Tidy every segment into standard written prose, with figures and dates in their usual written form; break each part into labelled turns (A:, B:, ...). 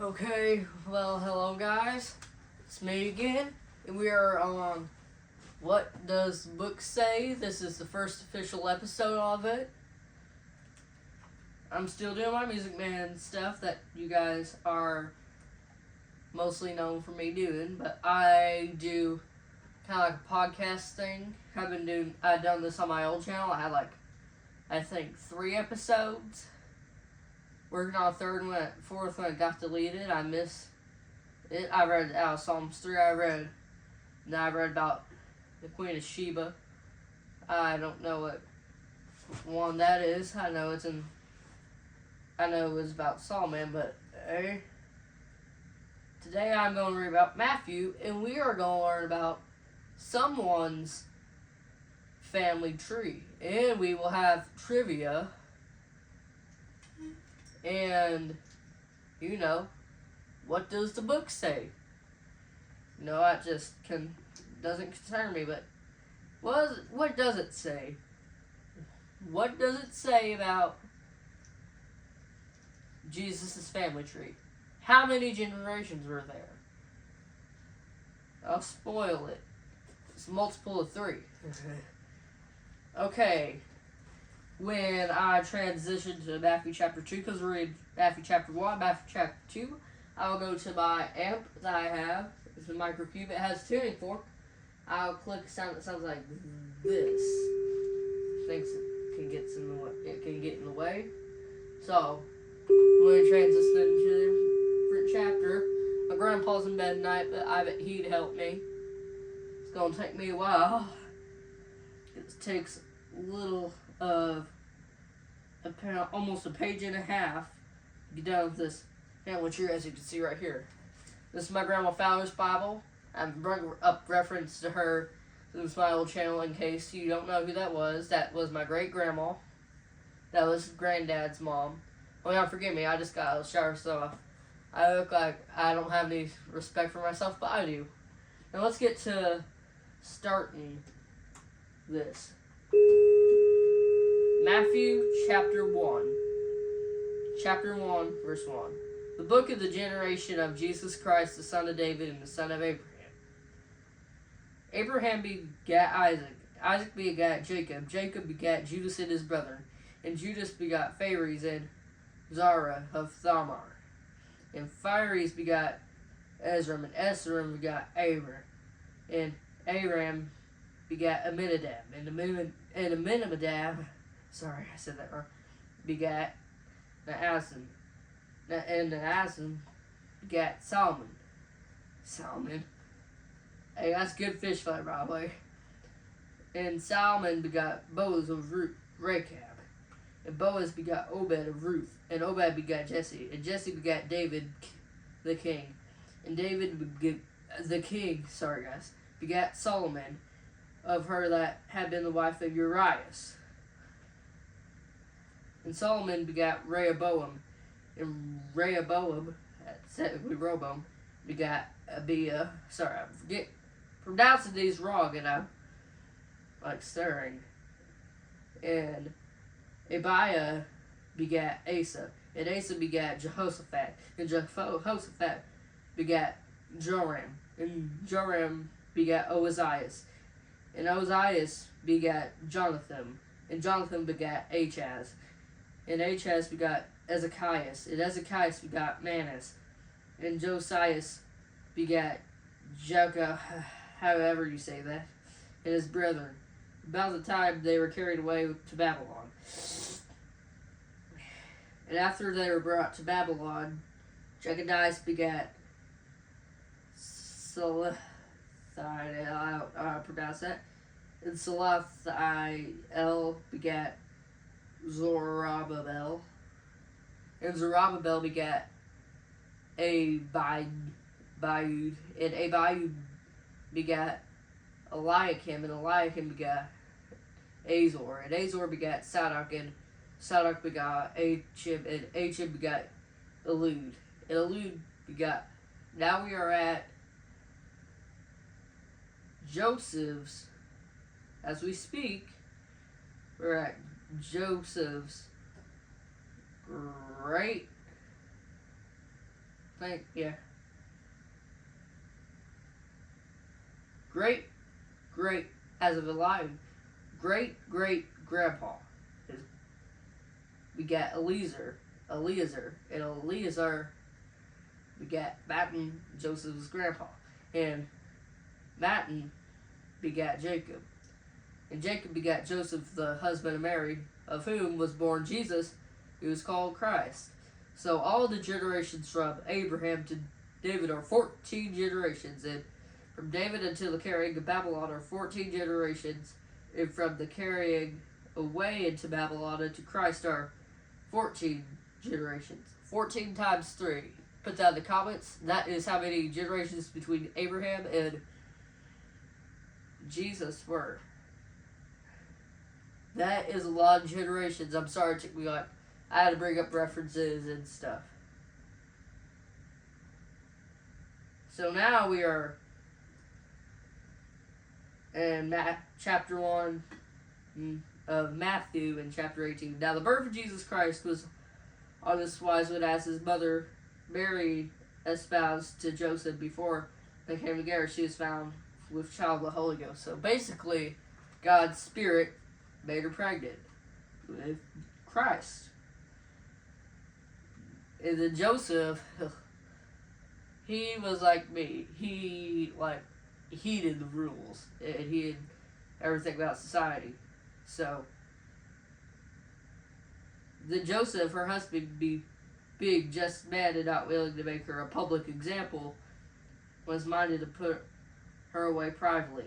A: Okay, well, hello guys. It's me again, and we are on What Does the Book Say? This is the first official episode of it. I'm still doing my Music Man stuff that you guys are mostly known for me doing, but I do kind of like a podcast thing. I've done this on my old channel. I had I think 3 episodes. Working on a fourth one got deleted. I missed it. I read out of Psalms 3. I read about the Queen of Sheba. I don't know what one that is. I know it was about Solomon, but today I'm going to read about Matthew, and we are going to learn about someone's family tree, and we will have trivia. And, what does the book say? That just doesn't concern me, but what does it say? What does it say about Jesus' family tree? How many generations were there? I'll spoil it. It's a multiple of 3. Okay. When I transition to Matthew chapter 2, because we're in Matthew chapter 1, Matthew chapter 2, I'll go to my amp that I have. It's a microcube. It has a tuning fork. I'll click a sound that sounds like this. Thinks it can get in the way. So, when I transition to a different chapter, my grandpa's in bed tonight, but I bet he'd help me. It's gonna take me a while. It takes a little almost a page and a half to get done with this family tree, as you can see right here. This is my grandma Fowler's Bible. I'm bringing up reference to her in my old channel in case you don't know who that was. That was my great grandma. That was granddad's mom. Oh yeah, forgive me, I just got out of the shower, so I look like I don't have any respect for myself, but I do. Now let's get to starting this. Matthew chapter 1. Chapter 1, verse 1. The book of the generation of Jesus Christ, the son of David and the son of Abraham. Abraham begat Isaac. Isaac begat Jacob. Jacob begat Judas and his brethren. And Judas begat Phares and Zara of Thamar. And Phares begat Ezram. And Ezram begat Aram. And Aram begat Aminadab. And Aminadab, sorry, I said that wrong, begat Naason. And Naason begat Solomon. Hey, that's good fish flavor, by the way. And Solomon begot Boaz of Rechab. And Boaz begot Obed of Ruth. And Obed begot Jesse. And Jesse begat David the king. And David begat Solomon of her that had been the wife of Urias. And Solomon begat Rehoboam. And Rehoboam, technically Rehoboam, begat Abiah. Sorry, I forget pronouncing these wrong, and I'm like stirring. And Abiah begat Asa. And Asa begat Jehoshaphat. And Jehoshaphat begat Joram. And Joram begat Ozias. And Ozias begat Jonathan. And Jonathan begat Achaz. And Achaz begat Ezekias. And Ezekias begat Manas. And Josias begat Jekah, however you say that, and his brethren. About the time they were carried away to Babylon. And after they were brought to Babylon, Jeconiah begat I don't know how to pronounce that. And Salathiel begat Zorobabel. And Zorobabel begat Abiud. And Abiud begat Eliakim. And Eliakim begat Azor. And Azor begat Sadok. And Sadok begat Achib. And Achib begat Elud. And Elud begat. Now we are at Joseph's, as we speak, we're at Joseph's great think, yeah. Great, great, as of alive, great grandpa. We got Eliezer, and Eliezer begat Mattan, Joseph's grandpa. And Mattan begat Jacob. And Jacob begat Joseph, the husband of Mary, of whom was born Jesus, who is called Christ. So all the generations from Abraham to David are 14 generations, and from David until the carrying of Babylon are 14 generations, and from the carrying away into Babylon into Christ are 14 generations. 14 times 3. Put that in the comments. That is how many generations between Abraham and Jesus were. That is a lot of generations. I'm sorry it took me like, I had to bring up references and stuff. So now we are in chapter 1 of Matthew and chapter 18. Now the birth of Jesus Christ was on this wise when as his mother Mary espoused to Joseph before they came together, she was found with child of the Holy Ghost. So basically, God's Spirit made her pregnant with Christ. And then Joseph, he was like me. He did the rules, and he did everything about society. So then Joseph, her husband, being just mad and not willing to make her a public example, was minded to put her away privately.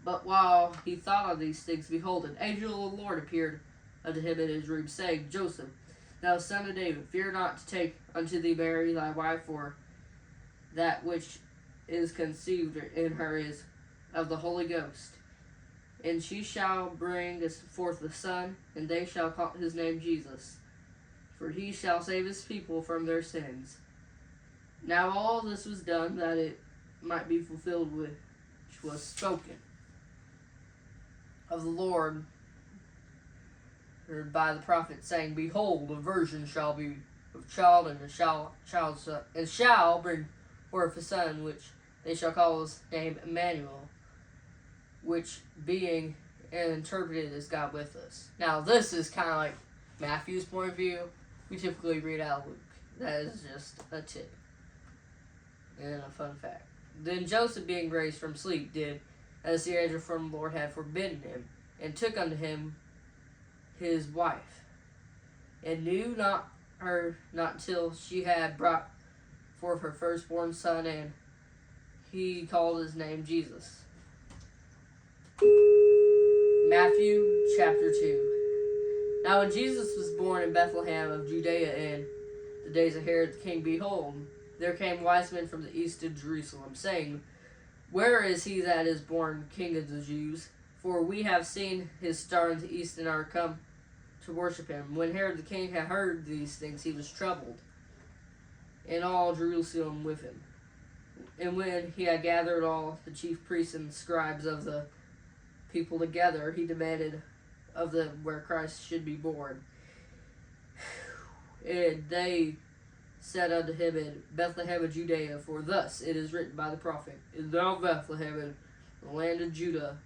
A: But while he thought on these things, behold, an angel of the Lord appeared unto him in his dream, saying, Joseph, thou son of David, fear not to take unto thee Mary thy wife, for that which is conceived in her is of the Holy Ghost. And she shall bring forth a son, and they shall call his name Jesus. For he shall save his people from their sins. Now all this was done that it might be fulfilled which was spoken of the Lord by the prophet, saying, Behold, a virgin shall be with child, and shall bring forth a son, which they shall call his name Emmanuel, which being interpreted is God with us. Now this is kind of like Matthew's point of view. We typically read out Luke. That is just a tip and a fun fact. Then Joseph, being raised from sleep, did as the angel from the Lord had forbidden him, and took unto him his wife, and knew not till she had brought forth her firstborn son, and he called his name Jesus. Matthew chapter 2. Now when Jesus was born in Bethlehem of Judea in the days of Herod the king, behold, there came wise men from the east to Jerusalem, saying, Where is he that is born King of the Jews? For we have seen his star in the east, and are come to worship him. When Herod the king had heard these things, he was troubled, and all Jerusalem with him. And when he had gathered all the chief priests and scribes of the people together, he demanded of them where Christ should be born. And they said unto him, In Bethlehem of Judea, for thus it is written by the prophet, And thou, Bethlehem, in the land of Judah,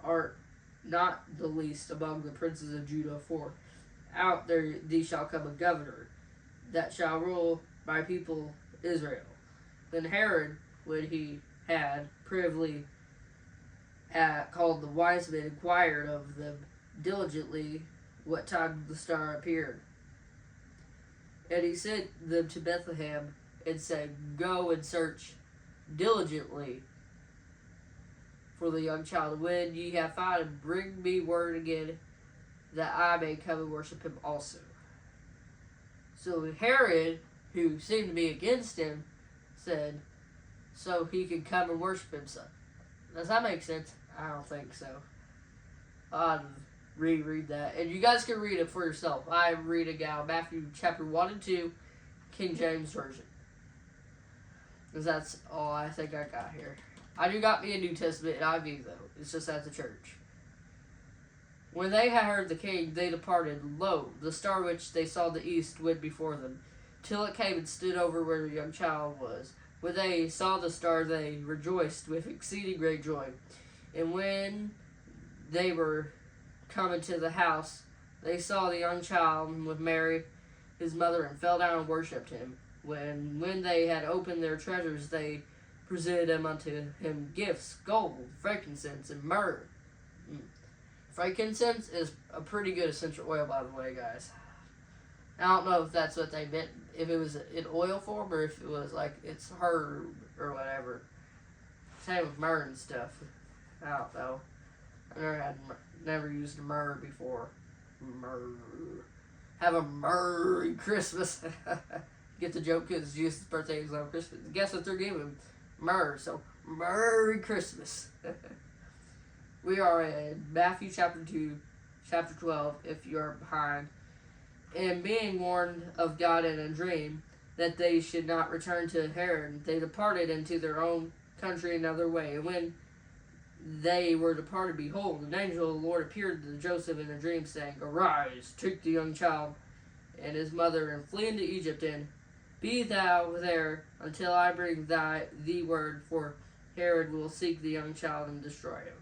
A: art not the least among the princes of Judah, for out there thee shall come a governor, that shall rule my people Israel. Then Herod, when he had privily called the wise men, inquired of them diligently what time the star appeared. And he sent them to Bethlehem, and said, Go and search diligently for the young child. When ye have found him, bring me word again, that I may come and worship him also. So Herod, who seemed to be against him, said, so he could come and worship him. So, does that make sense? I don't think so. I'll reread that. And you guys can read it for yourself. I'm reading out Matthew chapter 1 and 2, King James Version. Because that's all I think I got here. I do got me a New Testament IV, though. It's just at the church. When they had heard the king, they departed. Lo, the star which they saw in the east went before them, till it came and stood over where the young child was. When they saw the star, they rejoiced with exceeding great joy. And when they were coming to the house, they saw the young child with Mary, his mother, and fell down and worshipped him. When they had opened their treasures, they presented unto him gifts, gold, frankincense, and myrrh. Frankincense is a pretty good essential oil, by the way, guys. I don't know if that's what they meant, if it was in oil form or if it was like it's herb or whatever. Same with myrrh and stuff. I don't know. I never used myrrh before. Myrrh. Have a Merry Christmas. Get the joke because Jesus' birthday is on Christmas. Guess what they're giving? Myrrh. So, Merry Christmas. We are in Matthew chapter 2, chapter 12, if you are behind. And being warned of God in a dream that they should not return to Herod, they departed into their own country another way. And when they were departed, behold, an angel of the Lord appeared to Joseph in a dream, saying, Arise, take the young child and his mother, and flee into Egypt, and be thou there until I bring thee word, for Herod will seek the young child and destroy him.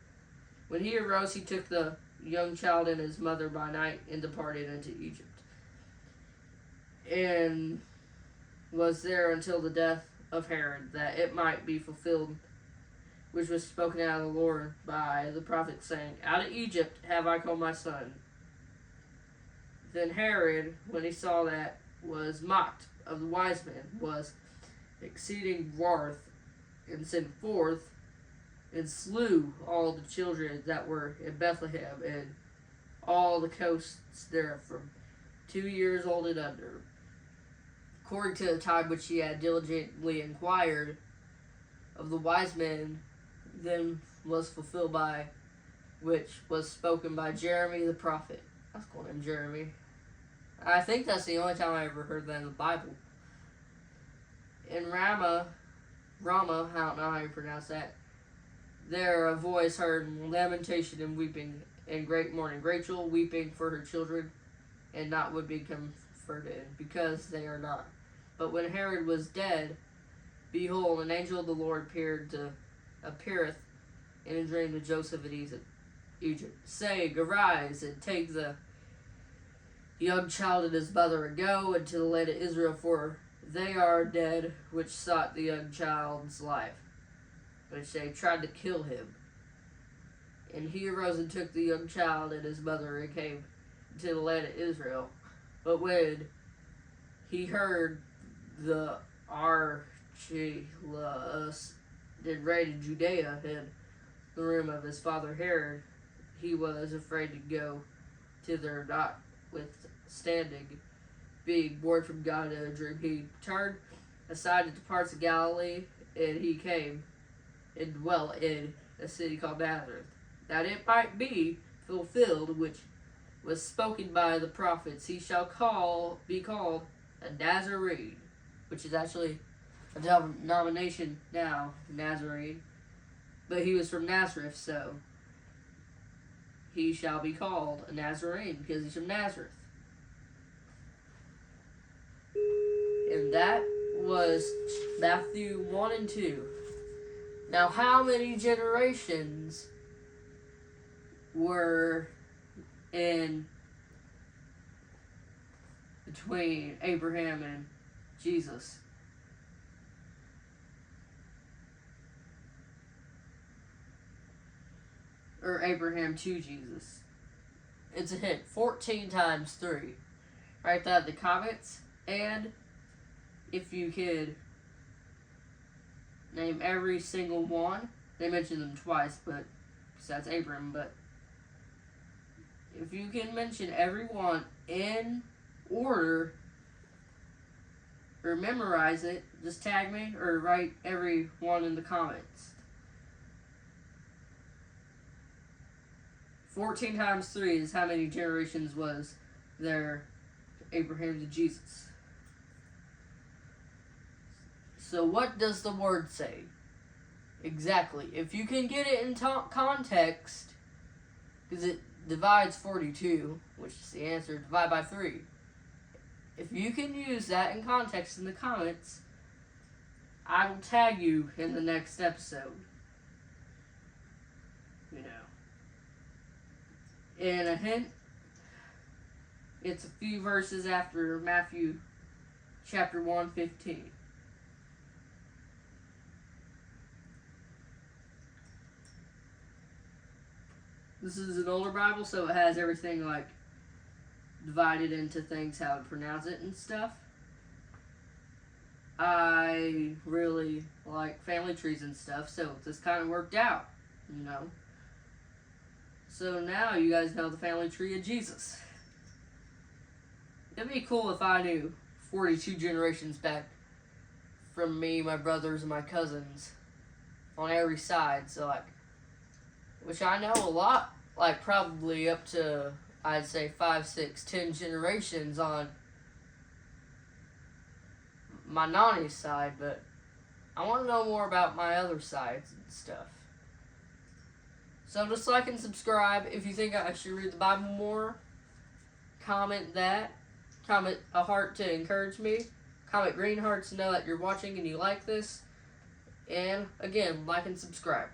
A: When he arose, he took the young child and his mother by night and departed into Egypt, and was there until the death of Herod, that it might be fulfilled which was spoken out of the Lord by the prophet, saying, Out of Egypt have I called my son. Then Herod, when he saw that, was mocked of the wise men, was exceeding wroth, and sent forth and slew all the children that were in Bethlehem and all the coasts there from 2 years old and under, according to the time which he had diligently inquired of the wise men. Then was fulfilled by which was spoken by Jeremy the prophet. That's cool name, Jeremy. I think that's the only time I ever heard that in the Bible. In Rama, I don't know how you pronounce that, there a voice heard lamentation and weeping and great mourning. Rachel weeping for her children, and not would be comforted, because they are not. But when Herod was dead, behold, an angel of the Lord appeareth in a dream to Joseph at Egypt, saying, Arise, and take the young child and his mother, and go into the land of Israel, for they are dead which sought the young child's life, which they tried to kill him. And he arose and took the young child and his mother, and came to the land of Israel. But when he heard the Archelaus did reign in Judea in the room of his father Herod, he was afraid to go thither, notwithstanding, being warned from God in a dream. He turned aside into parts of Galilee, and he came and dwelt in a city called Nazareth, that it might be fulfilled which was spoken by the prophets, he shall be called a Nazarene, which is actually a denomination now, Nazarene, but he was from Nazareth, so he shall be called a Nazarene because he's from Nazareth. And that was Matthew 1 and 2. Now, how many generations were in between Abraham and Jesus? Or Abraham to Jesus? It's a hint. 14 times 3. Write that in the comments. And if you could name every single one. They mentioned them twice, but besides Abraham, but if you can mention every one in order or memorize it, just tag me or write every one in the comments. 14 times 3 is how many generations was there Abraham to Jesus. So what does the word say? Exactly. If you can get it in context, because it divides 42, which is the answer, divide by 3. if you can use that in context in the comments, I will tag you in the next episode. You know. And a hint, it's a few verses after Matthew chapter 1:15. This is an older Bible, so it has everything like divided into things, how to pronounce it and stuff. I really like family trees and stuff, so this kind of worked out, you know. So now you guys know the family tree of Jesus. It'd be cool if I knew 42 generations back from me, my brothers, and my cousins on every side. So, like, which I know a lot, like, probably up to, I'd say, 5, 6, 10 generations on my nanny's side, but I want to know more about my other sides and stuff. So just like and subscribe. If you think I should read the Bible more, comment that. Comment a heart to encourage me. Comment green hearts to know that you're watching and you like this. And again, like and subscribe.